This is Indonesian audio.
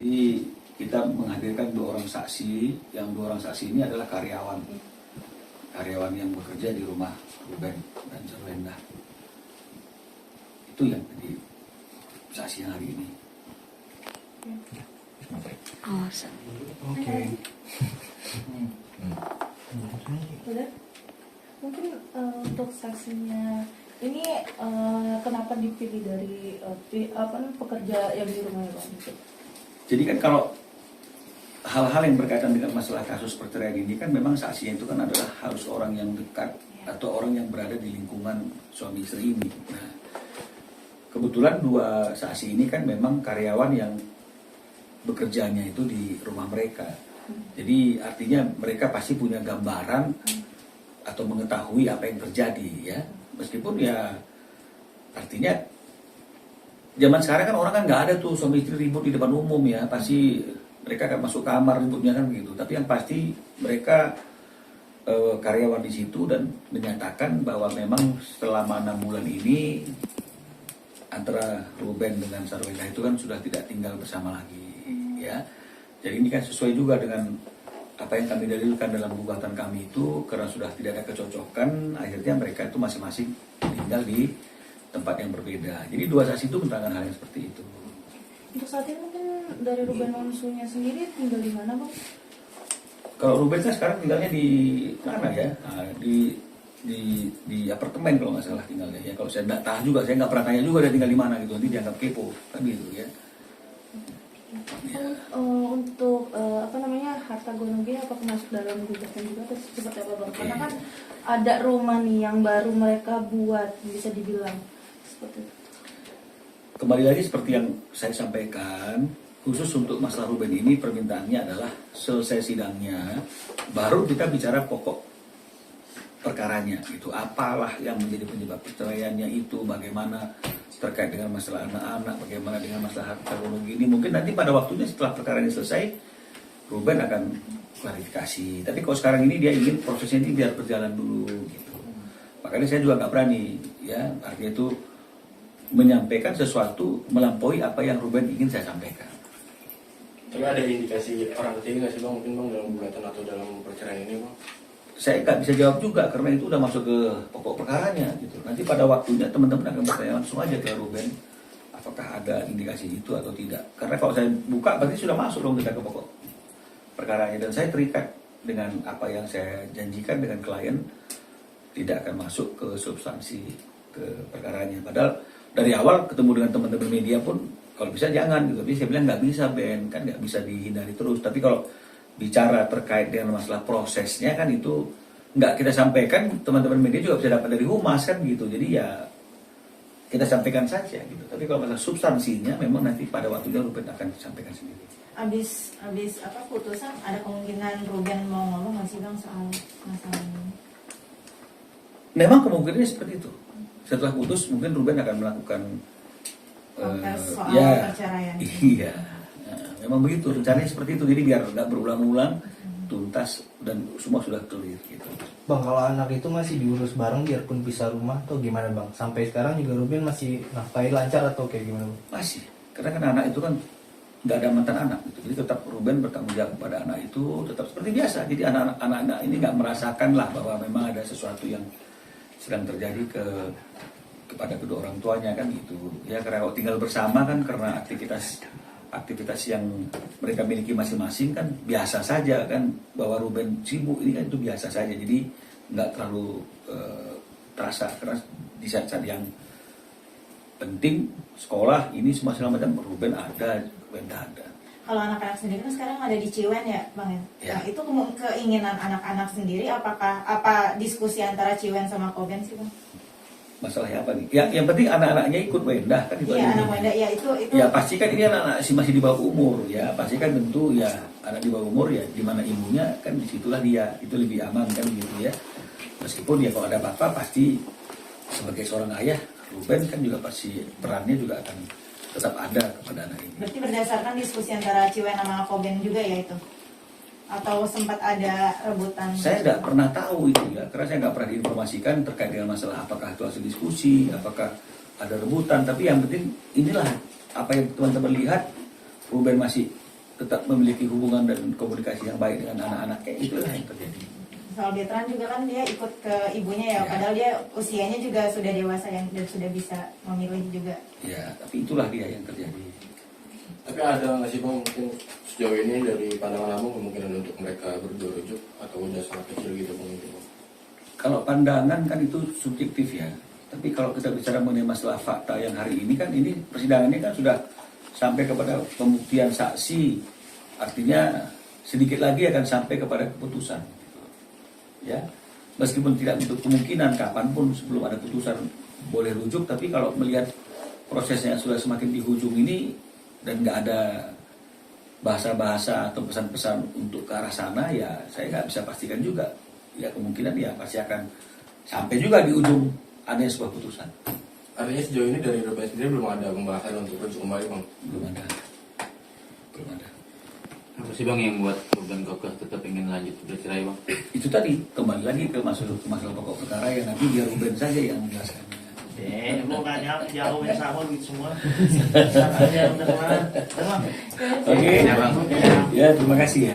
Jadi kita menghadirkan 2 orang saksi, yang 2 orang saksi ini adalah karyawan yang bekerja di rumah Ruben dan Zerwenda. Itu yang jadi saksi hari ini. Oke. Udah? Mungkin untuk saksinya ini kenapa dipilih dari pekerja yang di rumah ya Bang? Jadi kan kalau hal-hal yang berkaitan dengan masalah kasus perceraian ini kan memang saksinya itu kan adalah harus orang yang dekat atau orang yang berada di lingkungan suami istri ini. Nah, kebetulan 2 saksi ini kan memang karyawan yang bekerjanya itu di rumah mereka. Jadi artinya mereka pasti punya gambaran atau mengetahui apa yang terjadi ya. Meskipun ya artinya zaman sekarang kan orang kan nggak ada tuh suami istri ribut di depan umum ya. Pasti mereka akan masuk kamar ributnya kan begitu. Tapi yang pasti mereka karyawan di situ dan menyatakan bahwa memang selama 6 bulan ini antara Ruben dengan Zerwenda itu kan sudah tidak tinggal bersama lagi ya. Jadi ini kan sesuai juga dengan apa yang kami dalilkan dalam gugatan kami itu, karena sudah tidak ada kecocokan, akhirnya mereka itu masing-masing tinggal di tempat yang berbeda. Jadi 2 saksi itu menerangkan hal yang seperti itu. Untuk saat ini mungkin dari Ruben Onsunya sendiri tinggal di mana Bang? Kalau Ruben kan sekarang tinggalnya di mana ya? Nah, di apartemen kalau nggak salah tinggalnya ya. Kalau saya nggak tahu juga, saya nggak pernah tanya juga dia tinggal di mana gitu, nanti dianggap kepo kan gitu ya. Untuk harta gonognya apakah masuk dalam gugatan juga atau seperti apa Bang? Karena kan ada rumah nih yang baru mereka buat, bisa dibilang seperti itu. Kembali lagi seperti yang saya sampaikan, khusus untuk masalah Ruben ini permintaannya adalah selesai sidangnya, baru kita bicara pokok perkaranya gitu. Apalah yang menjadi penyebab perceraiannya itu, bagaimana terkait dengan masalah anak-anak, bagaimana dengan masalah harta gonognya ini. Mungkin nanti pada waktunya setelah perkara ini selesai, Ruben akan klarifikasi. Tapi kalau sekarang ini dia ingin prosesnya ini biar berjalan dulu gitu. Makanya saya juga nggak berani ya, artinya itu menyampaikan sesuatu melampaui apa yang Ruben ingin saya sampaikan. Tapi ada indikasi orang ketiga nggak sih Bang, mungkin Bang dalam gugatan atau dalam perceraian ini Bang? Saya nggak bisa jawab juga karena itu udah masuk ke pokok perkaranya gitu. Nanti pada waktunya teman-teman akan bertanya langsung aja ke Ruben apakah ada indikasi itu atau tidak. Karena kalau saya buka berarti sudah masuk dong kita ke pokok perkaranya, dan saya terikat dengan apa yang saya janjikan dengan klien tidak akan masuk ke substansi ke perkaranya. Padahal dari awal ketemu dengan teman-teman media pun kalau bisa jangan gitu. Tapi saya bilang nggak bisa Ben, kan nggak bisa dihindari terus. Tapi kalau bicara terkait dengan masalah prosesnya kan itu nggak kita sampaikan, teman-teman media juga bisa dapat dari humas kan gitu. Jadi ya kita sampaikan saja gitu. Tapi kalau masalah substansinya memang nanti pada waktunya Ruben akan disampaikan sendiri. Abis putusan ada kemungkinan Ruben mau ngomong nggak sih Bang soal masalah ini? Memang kemungkinannya seperti itu. Setelah putus mungkin Ruben akan melakukan Soal perceraian. Iya. Nah, memang begitu rencananya seperti itu. Jadi biar nggak berulang-ulang, tuntas dan semua sudah clear gitu. Bang, kalau anak itu masih diurus bareng biarpun pisah rumah atau gimana Bang? Sampai sekarang juga Ruben masih nafkahi lancar atau kayak gimana Bang? Masih. Karena kan anak itu kan nggak ada mantan anak gitu. Jadi tetap Ruben bertanggung jawab kepada anak itu tetap seperti biasa. Jadi anak-anak ini nggak merasakan lah bahwa memang ada sesuatu yang sedang terjadi kepada kedua orang tuanya kan gitu. Ya karena kalau tinggal bersama kan karena aktivitas yang mereka miliki masing-masing kan biasa saja kan, bahwa Ruben sibuk ini kan itu biasa saja. Jadi nggak terlalu terasa, karena di saat-saat yang penting sekolah ini semua segala macam Ruben ada, Wenda ada. Kalau anak-anak sendiri kan sekarang ada di Ciwen ya Bang ya? Ya. Nah, itu keinginan anak-anak sendiri apa diskusi antara Ciwen sama Koben sih Bang? Masalahnya apa nih? Yang penting anak-anaknya ikut Wenda kan itu. Iya, aja. anak Wenda ya itu. Ya pasti kan ini anak-anak masih di bawah umur ya, pasti kan tentu ya anak di bawah umur ya di mana ibunya kan disitulah dia, itu lebih aman kan gitu ya. Meskipun ya kalau ada apa-apa pasti sebagai seorang ayah Ruben kan juga pasti perannya juga akan tetap ada kepada anak ini. Berarti berdasarkan diskusi antara Ciwen sama Koben juga ya itu? Atau sempat ada rebutan? Saya tidak pernah tahu itu ya, karena saya nggak pernah diinformasikan terkait dengan masalah apakah itu hasil diskusi, apakah ada rebutan. Tapi yang penting inilah apa yang teman-teman lihat, Ruben masih tetap memiliki hubungan dan komunikasi yang baik dengan anak-anak, kayak itulah yang terjadi. Soal Betran juga kan dia ikut ke ibunya ya, Ya. padahal dia usianya juga sudah dewasa yang dan sudah bisa memilih juga. Ya, tapi itulah dia yang terjadi. Tapi ada nggak sih bang mungkin sejauh ini dari pandangan kamu kemungkinan untuk mereka berdua rujuk atau udah sangat kecil gitu bang? Kalau pandangan kan itu subjektif ya. Tapi kalau kita bicara mengenai masalah fakta yang hari ini kan ini persidangannya kan sudah sampai kepada pembuktian saksi. Artinya sedikit lagi akan sampai kepada keputusan. Ya. Meskipun tidak untuk kemungkinan kapanpun sebelum ada keputusan boleh rujuk, tapi kalau melihat prosesnya sudah semakin di hujung ini dan nggak ada bahasa-bahasa atau pesan-pesan untuk ke arah sana, ya saya nggak bisa pastikan juga. Ya kemungkinan ya pasti akan sampai juga di ujung ada sebuah putusan. Artinya sejauh ini dari Ruben sendiri belum ada pembahasan untuk rujuk kembali bang? Belum ada. Belum ada. Apa sih bang yang buat Ruben Kokeh tetap ingin lanjut bercerai bang? Itu tadi kembali lagi ke masalah pokok perkara yang nanti biar Ruben saja yang menjelaskan. Mau nanya jauh yang sama gitu semua. Aja udah kemana? Oke. Ya terima kasih ya.